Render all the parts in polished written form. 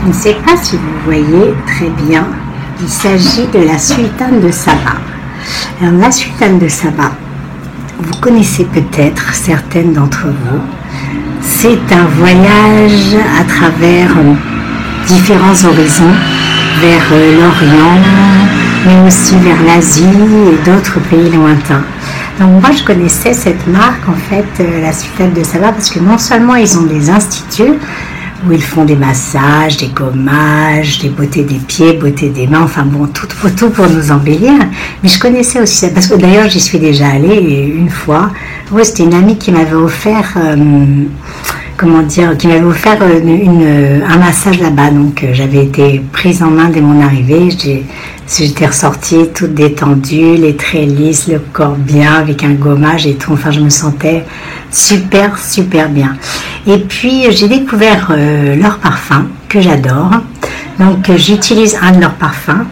Je ne sais pas si vous voyez très bien, il s'agit de la sultane de Saba. Alors la sultane de Saba, vous connaissez peut-être certaines d'entre vous. C'est un voyage à travers différents horizons, vers l'Orient, mais aussi vers l'Asie et d'autres pays lointains. Donc moi je connaissais cette marque en fait, la sultane de Saba, parce que non seulement ils ont des instituts où ils font des massages, des gommages, des beautés des pieds, beauté des mains, enfin bon, tout pour nous embellir. Mais je connaissais aussi ça, parce que d'ailleurs j'y suis déjà allée une fois. Ouais, c'était une amie qui m'avait offert, un massage là-bas. Donc j'avais été prise en main dès mon arrivée. J'étais ressortie toute détendue, les traits lisses, le corps bien, avec un gommage et tout. Enfin, je me sentais super bien. Et puis, j'ai découvert leur parfum, que j'adore. Donc, j'utilise un de leurs parfums,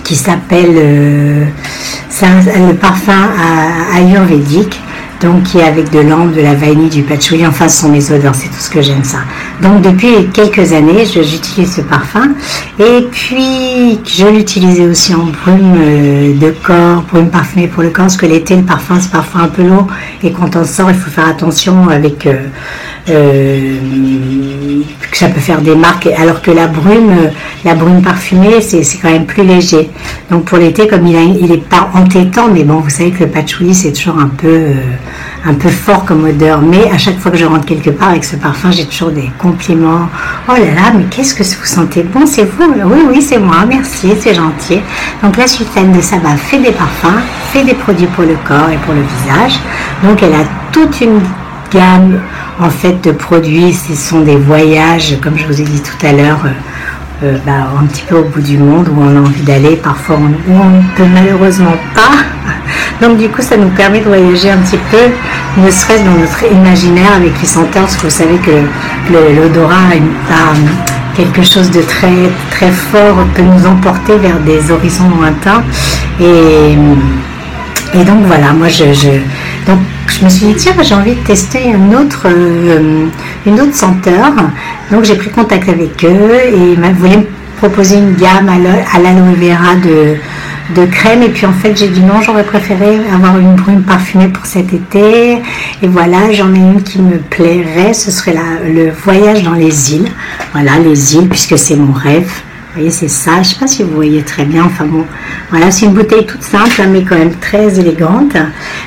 qui s'appelle le parfum ayurvédique. Donc qui est avec de l'ambre, de la vanille, du patchouli, enfin ce sont mes odeurs, c'est tout ce que j'aime ça. Donc depuis quelques années, j'utilise ce parfum, et puis je l'utilisais aussi en brume de corps, brume parfumée pour le corps, parce que l'été le parfum c'est parfois un peu lourd, et quand on sort il faut faire attention avec que ça peut faire des marques, alors que la brume parfumée c'est quand même plus léger. Donc pour l'été, comme il est pas entêtant, mais bon, vous savez que le patchouli c'est toujours un peu fort comme odeur, mais à chaque fois que je rentre quelque part avec ce parfum, j'ai toujours des compliments. Oh là là, mais qu'est-ce que vous sentez bon, c'est vous? Oui, c'est moi, merci, c'est gentil. Donc la sultane de Saba fait des parfums, fait des produits pour le corps et pour le visage. Donc elle a toute une gamme en fait de produits. Ce sont des voyages, comme je vous ai dit tout à l'heure, un petit peu au bout du monde, où on a envie d'aller, parfois où on ne peut malheureusement pas. Donc du coup ça nous permet de voyager un petit peu, ne serait-ce dans notre imaginaire avec les senteurs, parce que vous savez que l'odorat a quelque chose de très fort, peut nous emporter vers des horizons lointains. Et donc voilà, moi je me suis dit tiens, j'ai envie de tester une autre senteur. Donc j'ai pris contact avec eux et ils voulaient me proposer une gamme à l'aloe vera de crème, et puis en fait j'ai dit non, j'aurais préféré avoir une brume parfumée pour cet été, et voilà, j'en ai une qui me plairait, ce serait le voyage dans les îles. Voilà, les îles, puisque c'est mon rêve. Vous voyez, c'est ça, je ne sais pas si vous voyez très bien, enfin bon, voilà, c'est une bouteille toute simple, mais quand même très élégante.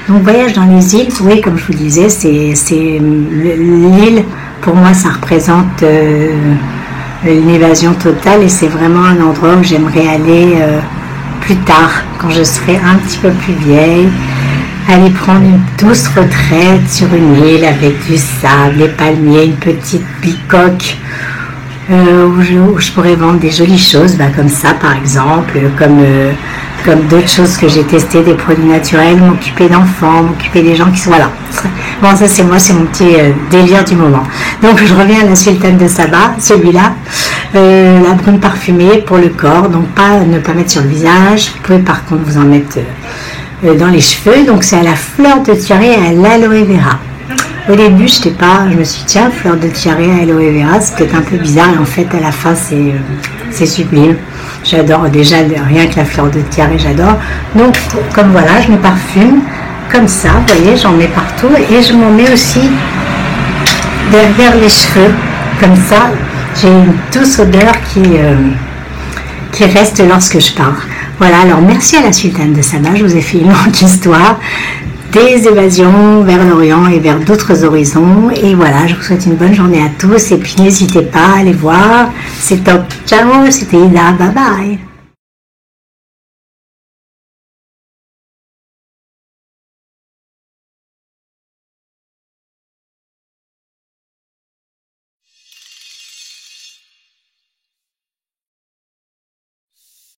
Donc voyage dans les îles, oui, comme je vous disais, c'est l'île, pour moi ça représente une évasion totale, et c'est vraiment un endroit où j'aimerais aller plus tard, quand je serai un petit peu plus vieille, aller prendre une douce retraite sur une île avec du sable, des palmiers, une petite bicoque, où je pourrais vendre des jolies choses, comme ça par exemple, comme d'autres choses que j'ai testées, des produits naturels, m'occuper d'enfants, m'occuper des gens qui sont... Voilà. Bon, ça c'est moi, c'est mon petit délire du moment. Donc je reviens à la sultane de Saba, celui-là, la brume parfumée pour le corps, donc ne pas mettre sur le visage. Vous pouvez par contre vous en mettre dans les cheveux. Donc c'est à la fleur de tiare et à l'aloe vera. Au début, je me suis dit tiens, fleur de tiare et aloe vera, c'est peut-être un peu bizarre, et en fait à la fin c'est sublime. J'adore déjà, rien que la fleur de tiare, j'adore. Donc comme voilà, je me parfume comme ça, vous voyez, j'en mets partout, et je m'en mets aussi derrière les cheveux, comme ça, j'ai une douce odeur qui reste lorsque je pars. Voilà, alors merci à la sultane de Saba, je vous ai fait une longue histoire, des évasions vers l'Orient et vers d'autres horizons, et voilà, je vous souhaite une bonne journée à tous, et puis n'hésitez pas à aller voir, c'est top, ciao, c'était Ida, bye bye.